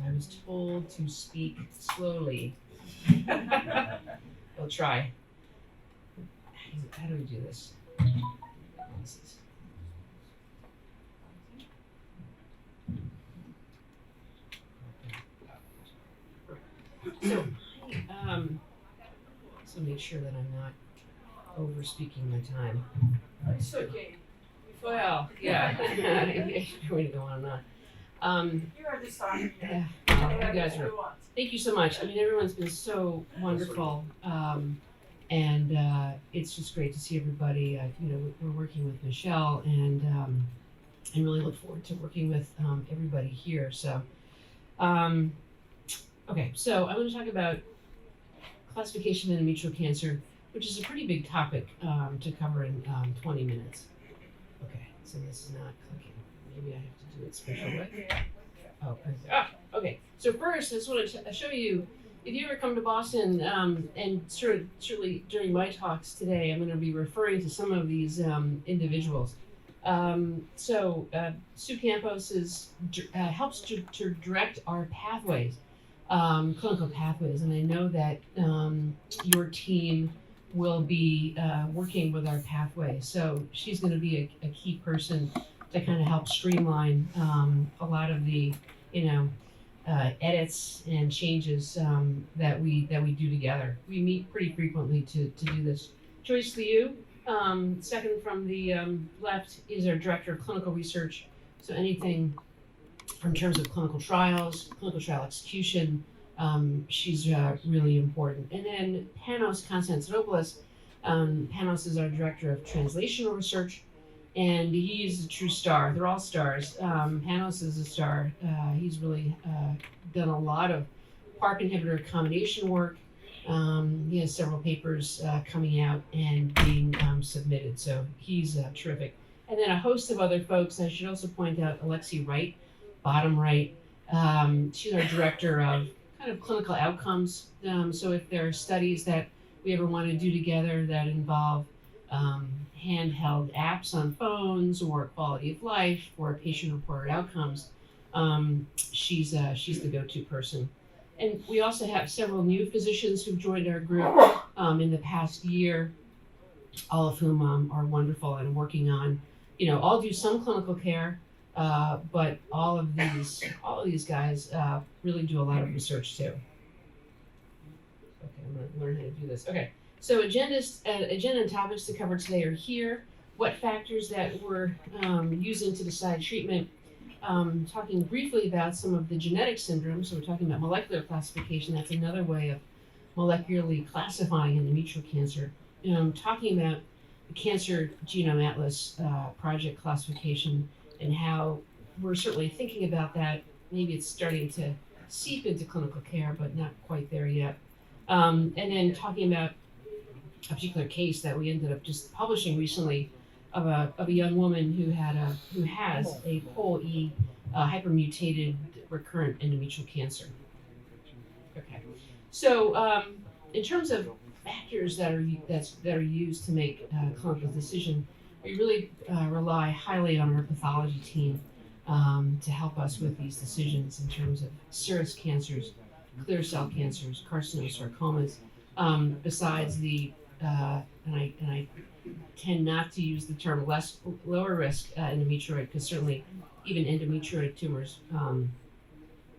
I was told to speak slowly. I'll try. How do we do this? So, so make sure that I'm not over speaking my time. It's okay. Well, yeah, going to go on and on. You are just talking. Yeah, you guys are. Thank you so much. I mean, everyone's been so wonderful, and it's just great to see everybody. We're working with Michelle, and I really look forward to working with everybody here. So, okay, so I want to talk about classification of endometrial cancer, which is a pretty big topic to cover in 20 minutes. Okay, so this is not clicking. Maybe I have to do it special way. Oh, okay. So first, I just want to show you, if you ever come to Boston, and surely during my talks today, I'm going to be referring to some of these individuals. Sue Campos helps to direct our pathways, clinical pathways, and I know that your team will be working with our pathway. So she's going to be a key person to kind of help streamline a lot of the, edits and changes that we do together. We meet pretty frequently to do this. Joyce Liu, second from the left, is our director of clinical research. So anything in terms of clinical trials, clinical trial execution, she's really important. And then Panos Konstantinopoulos. Panos is our director of translational research, and he's a true star. They're all stars. Panos is a star. He's really done a lot of PARP inhibitor combination work. He has several papers coming out and being submitted, so he's terrific. And then a host of other folks. I should also point out Alexi Wright, bottom right. She's our director of kind of clinical outcomes. So if there are studies that we ever want to do together that involve handheld apps on phones or quality of life or patient-reported outcomes, she's the go-to person. And we also have several new physicians who've joined our group in the past year, all of whom are wonderful and working on, all do some clinical care, but all of these guys really do a lot of research too. Okay, I'm going to learn how to do this. Okay, so agenda and topics to cover today are here. What factors that we're using to decide treatment. Talking briefly about some of the genetic syndromes. So we're talking about molecular classification. That's another way of molecularly classifying endometrial cancer. Talking about the Cancer Genome Atlas project classification and how we're certainly thinking about that. Maybe it's starting to seep into clinical care, but not quite there yet. And then talking about a particular case that we ended up just publishing recently of a young woman who has a POL-E hypermutated recurrent endometrial cancer. Okay, so in terms of factors that are used to make clinical decision, we really rely highly on our pathology team to help us with these decisions in terms of serous cancers, clear cell cancers, carcinosarcomas. Besides the and I tend not to use the term lower risk endometrioid, because certainly even endometrioid tumors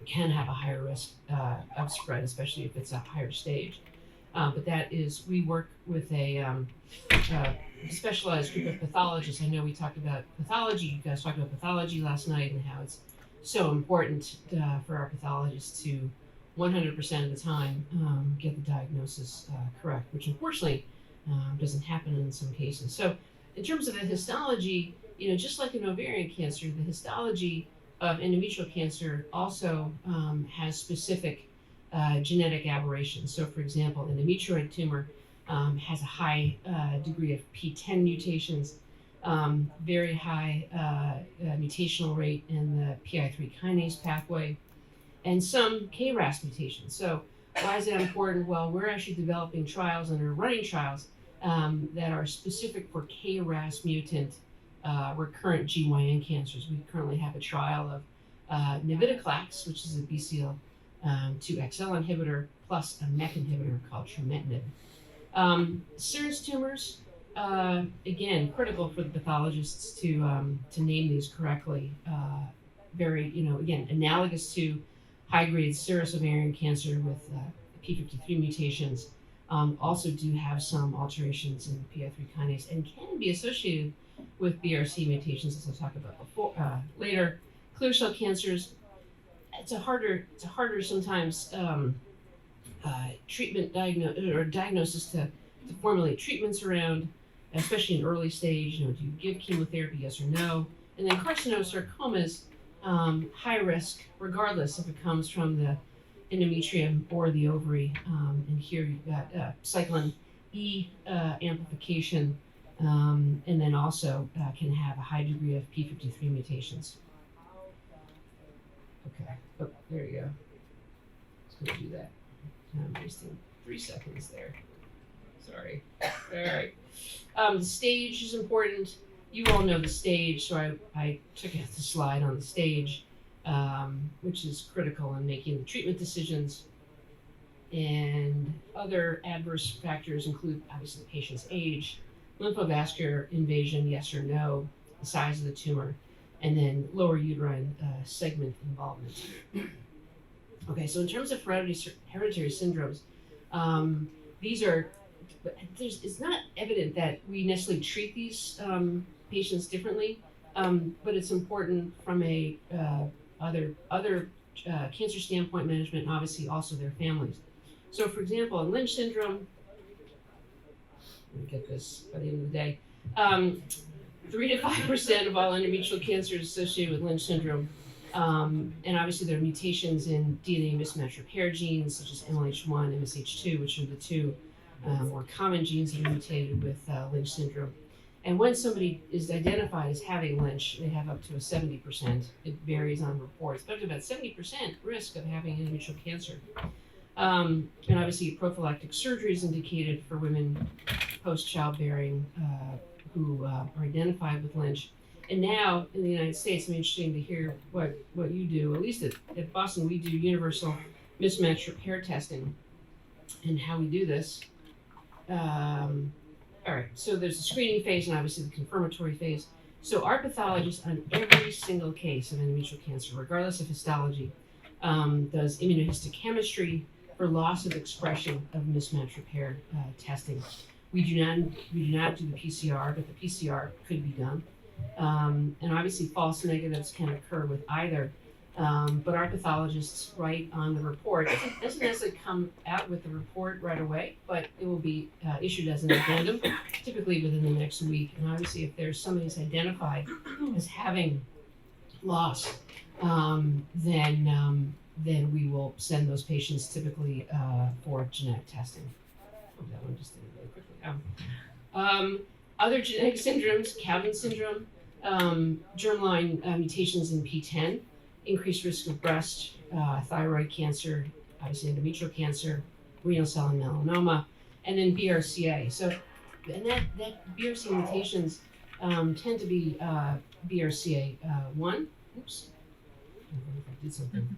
can have a higher risk of spread, especially if it's a higher stage. But that is, we work with a specialized group of pathologists. I know we talked about pathology. You guys talked about pathology last night and how it's so important for our pathologists to 100% of the time get the diagnosis correct, which unfortunately doesn't happen in some cases. So in terms of the histology, just like in ovarian cancer, the histology of endometrial cancer also has specific genetic aberrations. So for example, endometrioid tumor has a high degree of P10 mutations, very high mutational rate in the PI3 kinase pathway, and some KRAS mutations. So why is that important? Well, we're actually developing trials and are running trials that are specific for KRAS mutant recurrent GYN cancers. We currently have a trial navitoclax, which is a BCL2 XL inhibitor, plus a MEK inhibitor called trametinib. Serous tumors, again, critical for the pathologists to name these correctly. Very, again, analogous to high-grade serous ovarian cancer with p53 mutations, also do have some alterations in PI3 kinase and can be associated with BRC mutations, as I'll talk about later. Clear cell cancers, it's a harder sometimes treatment diagnosis to formulate treatments around, especially in early stage. Do you give chemotherapy, yes or no? And then carcinosarcomas, high risk, regardless if it comes from the endometrium or the ovary. And here you've got cyclin E amplification, and then also can have a high degree of p53 mutations. Okay, oh, there you go. Let's go do that. I'm wasting 3 seconds there. Sorry. All right. The stage is important. You all know the stage, so I took out the slide on the stage, which is critical in making the treatment decisions. And other adverse factors include, obviously, the patient's age, lymphovascular invasion, yes or no, the size of the tumor, and then lower uterine segment involvement. Okay, so in terms of hereditary syndromes, it's not evident that we necessarily treat these patients differently, but it's important from a other cancer standpoint management, and obviously also their families. So, for example, in Lynch syndrome, let me get this by the end of the day, 3 to 5% of all endometrial cancer is associated with Lynch syndrome. And obviously there are mutations in DNA mismatch repair genes such as MLH1, MSH2, which are the two more common genes that are mutated with Lynch syndrome. And when somebody is identified as having Lynch, they have up to a 70%. It varies on reports, but up to about 70% risk of having endometrial cancer. And obviously prophylactic surgery is indicated for women post-childbearing who are identified with Lynch. And now in the United States, I'm interested to hear what you do. At least at Boston, we do universal mismatch repair testing and how we do this. All right, so there's the screening phase and obviously the confirmatory phase. So our pathologist on every single case of endometrial cancer, regardless of histology, does immunohistochemistry for loss of expression of mismatch repair testing. We do not do the PCR, but the PCR could be done. And obviously false negatives can occur with either, but our pathologists write on the report. It doesn't necessarily come out with the report right away, but it will be issued as an addendum, typically within the next week. And obviously if there's somebody who's identified as having loss, then we will send those patients typically for genetic testing. Oh, that one just did it really quickly. Other genetic syndromes, Calvin syndrome, germline mutations in PTEN, increased risk of breast, thyroid cancer, obviously endometrial cancer, renal cell and melanoma, and then BRCA. So, and that BRCA mutations tend to be BRCA1. Oops, I don't know if I did something.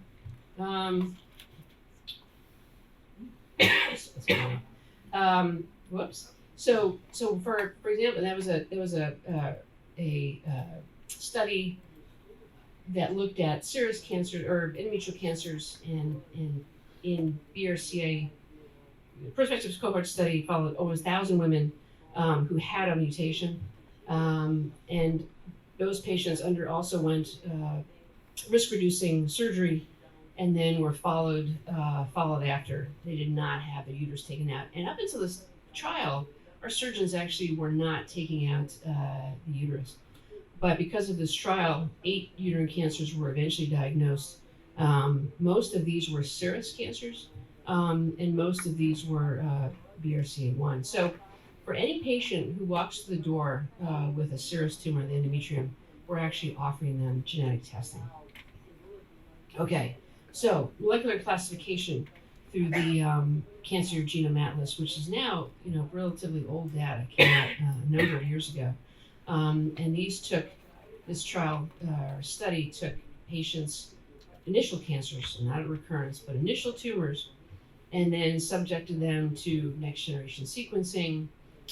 Whoops. So for example, there was a study that looked at serous cancer or endometrial cancers in BRCA. The prospective cohort study followed almost 1,000 women who had a mutation, and those patients also went risk-reducing surgery, and then were followed after. They did not have the uterus taken out, and up until this trial, our surgeons actually were not taking out the uterus. But because of this trial, 8 uterine cancers were eventually diagnosed. Most of these were serous cancers, and most of these were BRCA1. So for any patient who walks through the door with a serous tumor in the endometrium, we're actually offering them genetic testing. Okay, so molecular classification through the Cancer Genome Atlas, which is now relatively old data, came out a number of years ago. And this trial study took patients initial cancers, so not a recurrence, but initial tumors, and then subjected them to next generation sequencing,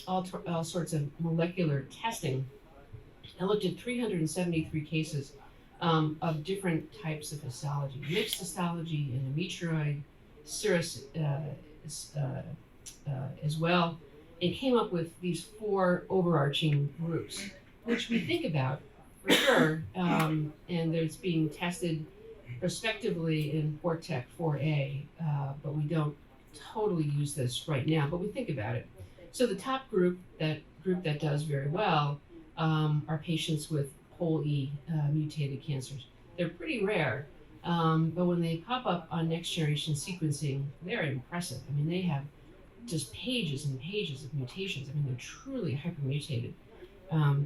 all sorts of molecular testing. I looked at 373 cases of different types of histology, mixed histology, endometrioid, serous as well, and came up with these 4 overarching groups, which we think about for sure, and it's being tested prospectively in Portec 4A, but we don't totally use this right now, but we think about it. So the top group that does very well, are patients with POL-E mutated cancers. They're pretty rare, but when they pop up on next generation sequencing, they're impressive. I mean, they have just pages and pages of mutations. I mean, they're truly hypermutated.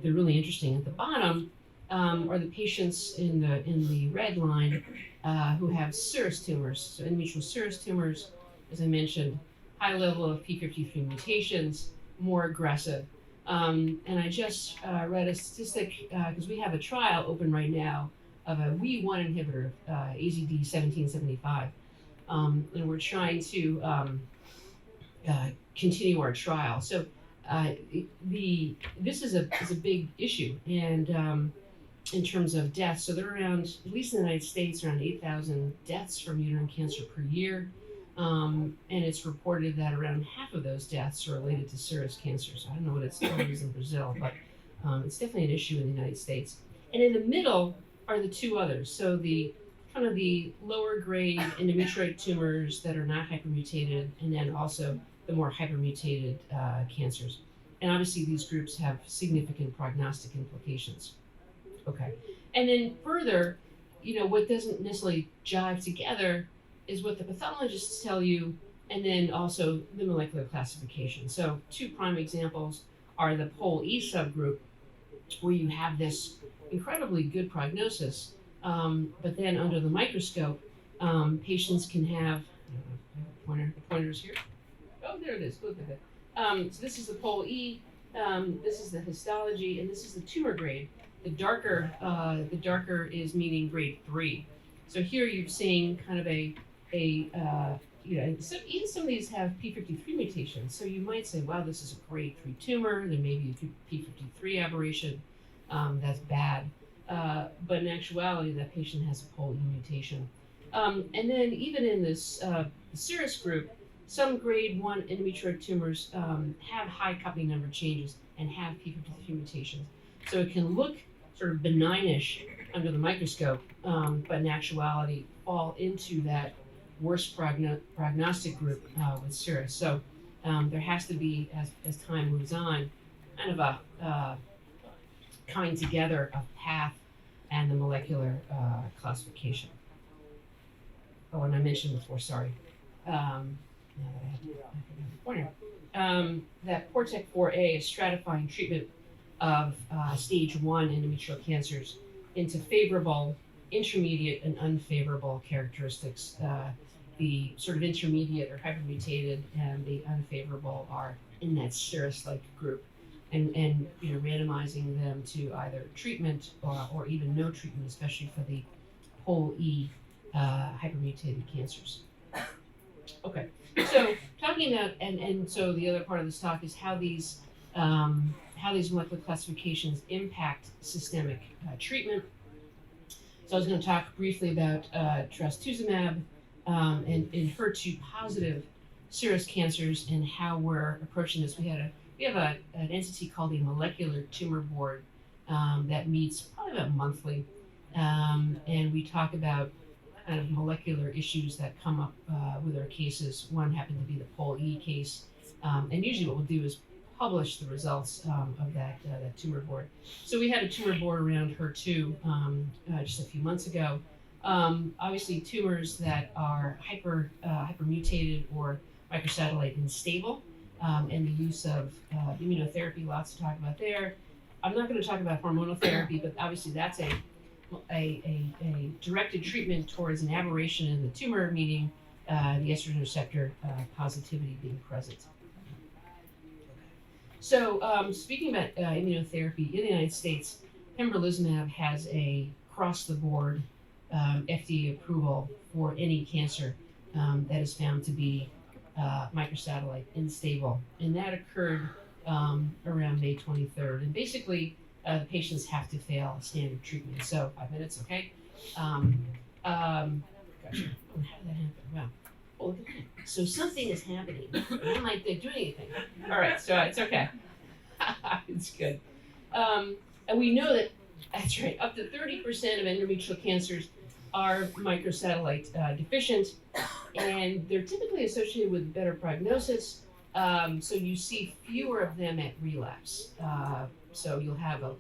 They're really interesting. At the bottom are the patients in the red line who have serous tumors, so endometrial serous tumors, as I mentioned, high level of p53 mutations, more aggressive. And I just read a statistic because we have a trial open right now of a WEE1 inhibitor, AZD 1775, and we're trying to continue our trial. So this is a big issue, and in terms of deaths, so there are around, at least in the United States, around 8,000 deaths from uterine cancer per year. And it's reported that around half of those deaths are related to serous cancers. I don't know what its total is in Brazil, but it's definitely an issue in the United States. And in the middle are the 2 others. So the kind of the lower grade endometrioid tumors that are not hypermutated, and then also the more hypermutated cancers. And obviously these groups have significant prognostic implications. Okay. And then further, what doesn't necessarily jive together is what the pathologists tell you, and then also the molecular classification. So 2 prime examples are the POL-E subgroup, where you have this incredibly good prognosis, but then under the microscope, patients can have, pointers here. Oh, there it is. Look at it. So this is the POL-E, this is the histology, and this is the tumor grade. The darker is meaning grade 3. So here you're seeing kind of even some of these have p53 mutations. So you might say, wow, this is a grade 3 tumor. There may be a p53 aberration. That's bad. But in actuality, that patient has a POL-E mutation. And then even in this serous group, some grade 1 endometrioid tumors have high copy number changes and have p53 mutations. So it can look sort of benignish under the microscope, but in actuality fall into that worst prognostic group with serous. So there has to be, as time moves on, kind of a coming together of path and the molecular classification. Oh, and I mentioned before, sorry. Now that I have the pointer. That Portec 4A is stratifying treatment of stage 1 endometrial cancers into favorable, intermediate, and unfavorable characteristics. The sort of intermediate are hypermutated, and the unfavorable are in that serous-like group, and randomizing them to either treatment or even no treatment, especially for the POL-E hypermutated cancers. Okay, so talking about, and so the other part of this talk is how these molecular classifications impact systemic treatment. So I was going to talk briefly about trastuzumab and in HER2 positive serous cancers and how we're approaching this. We have an entity called the Molecular Tumor Board that meets probably about monthly, and we talk about kind of molecular issues that come up with our cases. One happened to be the POL-E case, and usually what we'll do is publish the results of that tumor board. So we had a tumor board around HER2 just a few months ago. Obviously, tumors that are hypermutated or microsatellite unstable, and the use of immunotherapy, lots to talk about there. I'm not going to talk about hormonal therapy, but obviously that's a directed treatment towards an aberration in the tumor, meaning the estrogen receptor positivity being present. So speaking about immunotherapy in the United States, pembrolizumab has a across-the-board FDA approval for any cancer that is found to be microsatellite unstable. And that occurred around May 23rd. And basically, the patients have to fail standard treatment. So 5 minutes, okay? Gotcha. Oh, how did that happen? Wow. Oh, look at that. So something is happening. I'm like, they're doing anything. All right, so it's okay. It's good. And we know that, that's right, up to 30% of endometrial cancers are microsatellite deficient, and they're typically associated with better prognosis. So you see fewer of them at relapse. So you'll have the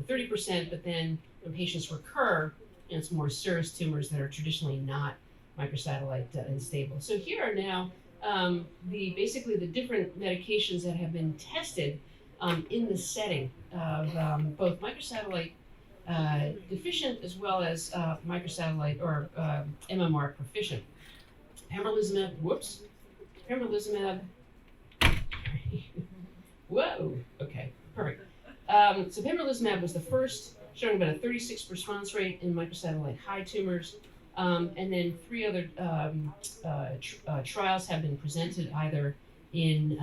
30%, but then when patients recur, it's more serous tumors that are traditionally not microsatellite unstable. So here are now basically the different medications that have been tested in the setting of both microsatellite deficient as well as microsatellite or MMR proficient. Pembrolizumab, whoa, okay, perfect. So pembrolizumab was the first, showing about a 36% response rate in microsatellite high tumors. And then 3 other trials have been presented either in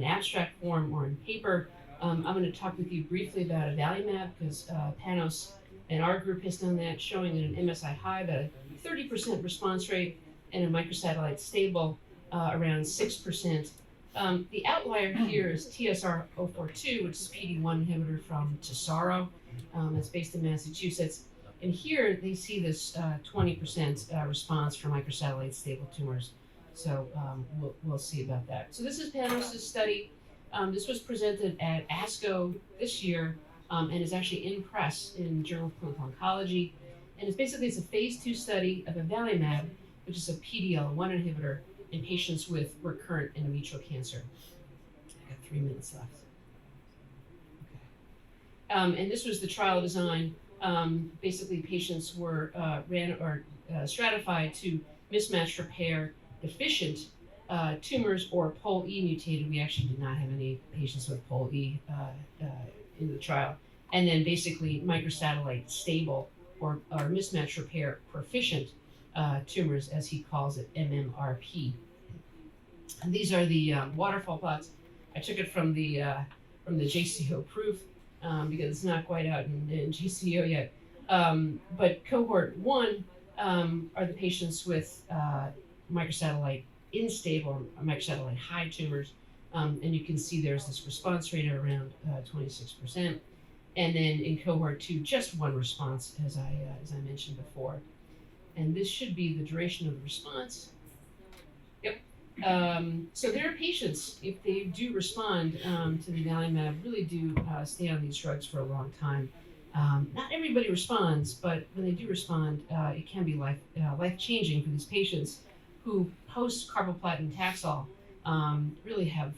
abstract form or in paper. I'm going to talk with you briefly about avelumab because Panos and our group has done that, showing in an MSI high about a 30% response rate and a microsatellite stable around 6%. The outlier here is TSR-042, which is a PD-1 inhibitor from Tesaro. It's based in Massachusetts. And here they see this 20% response for microsatellite stable tumors. So we'll see about that. So this is Panos' study. This was presented at ASCO this year and is actually in press in Journal of Clinical Oncology. And it's a phase 2 study of avelumab, which is a PD-L1 inhibitor in patients with recurrent endometrial cancer. I got 3 minutes left. Okay. And this was the trial design. Basically, patients were stratified to mismatch repair deficient tumors or POL-E mutated. We actually did not have any patients with POL-E in the trial. And then basically microsatellite stable or mismatch repair proficient tumors, as he calls it, MMRP. And these are the waterfall plots. I took it from the JCO proof because it's not quite out in JCO yet. But cohort 1 are the patients with microsatellite unstable or microsatellite high tumors. And you can see there's this response rate of around 26%. And then in cohort 2, just 1 response, as I mentioned before. And this should be the duration of the response. Yep. So there are patients, if they do respond to the avelumab, really do stay on these drugs for a long time. Not everybody responds, but when they do respond, it can be life-changing for these patients who post carboplatin Taxol really have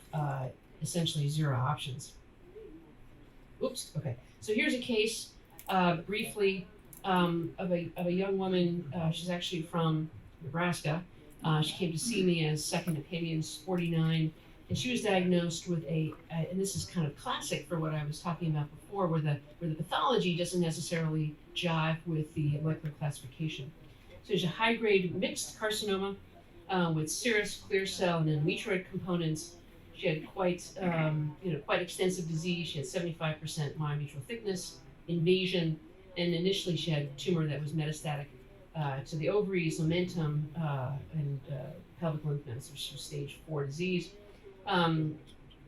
essentially 0 options. Oops. Okay. So here's a case, briefly, of a young woman. She's actually from Nebraska. She came to see me as second opinions, 49, and she was diagnosed with and this is kind of classic for what I was talking about before, where the pathology doesn't necessarily jive with the molecular classification. So there's a high-grade mixed carcinoma with serous, clear cell, and endometrioid components. She had quite extensive disease. She had 75% myometrial thickness, invasion, and initially she had a tumor that was metastatic to the ovaries, omentum, and pelvic lymph nodes. So she was stage 4 disease.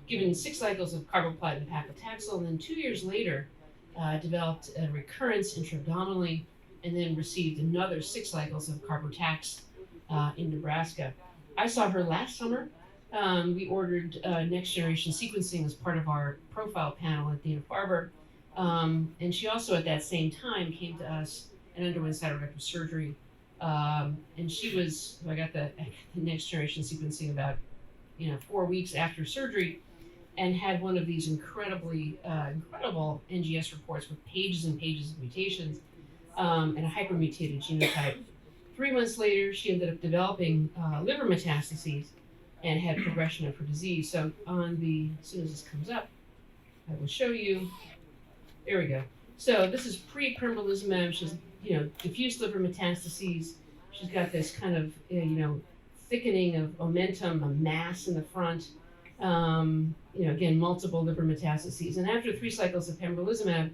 Given 6 cycles of carboplatin and paclitaxel, and then 2 years later developed a recurrence intra-abdominally, and then received another 6 cycles of carbotax in Nebraska. I saw her last summer. We ordered next generation sequencing as part of our profile panel at Dana-Farber. And she also at that same time came to us and underwent cytorectal surgery. And I got the next generation sequencing about 4 weeks after surgery, and had one of these incredible NGS reports with pages and pages of mutations and a hypermutated genotype. 3 months later, she ended up developing liver metastases and had progression of her disease. So as soon as this comes up, I will show you. There we go. So this is pre-pembrolizumab. She's diffuse liver metastases. She's got this kind of, thickening of omentum, a mass in the front. Again, multiple liver metastases. And after 3 cycles of pembrolizumab,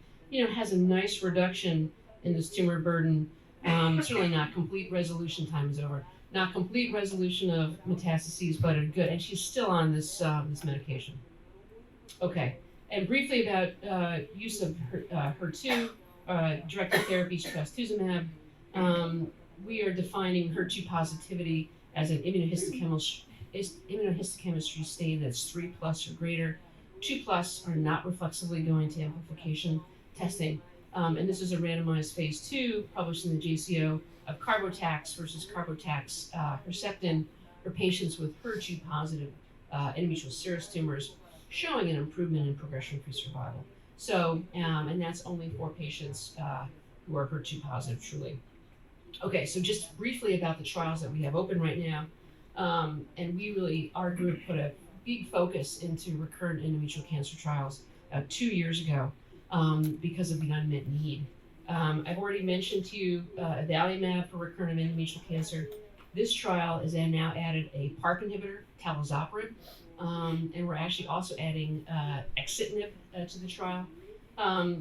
has a nice reduction in this tumor burden. Certainly not complete resolution, time is over. Not complete resolution of metastases, but a good, and she's still on this medication. Okay, and briefly about use of HER2 directed therapy, trastuzumab. We are defining HER2 positivity as an immunohistochemistry stain that's 3+ or greater. 2+ are not reflexively going to amplification testing. And this is a randomized phase 2 published in the JCO of Carbotax versus Carbotax Herceptin for patients with HER2 positive endometrial serous tumors, showing an improvement in progression-free survival. So, and that's only for patients who are HER2 positive truly. Okay, so just briefly about the trials that we have open right now. And our group put a big focus into recurrent endometrial cancer trials 2 years ago because of the unmet need. I've already mentioned to you avelumab for recurrent endometrial cancer. This trial is now added a PARP inhibitor, talazoparib, and we're actually also adding axitinib to the trial.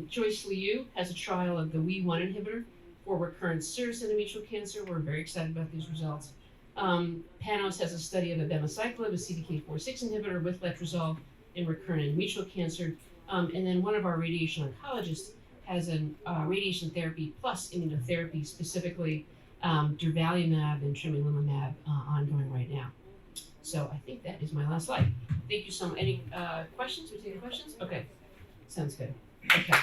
Joyce Liu has a trial of the WEE1 inhibitor for recurrent serous endometrial cancer. We're very excited about these results. Panos has a study of abemaciclib, a CDK4/6 inhibitor with letrozole in recurrent endometrial cancer. And then one of our radiation oncologists has a radiation therapy plus immunotherapy, specifically durvalumab and tremelimumab ongoing right now. So I think that is my last slide. Thank you so much. Any questions? We take questions? Okay, sounds good. Okay.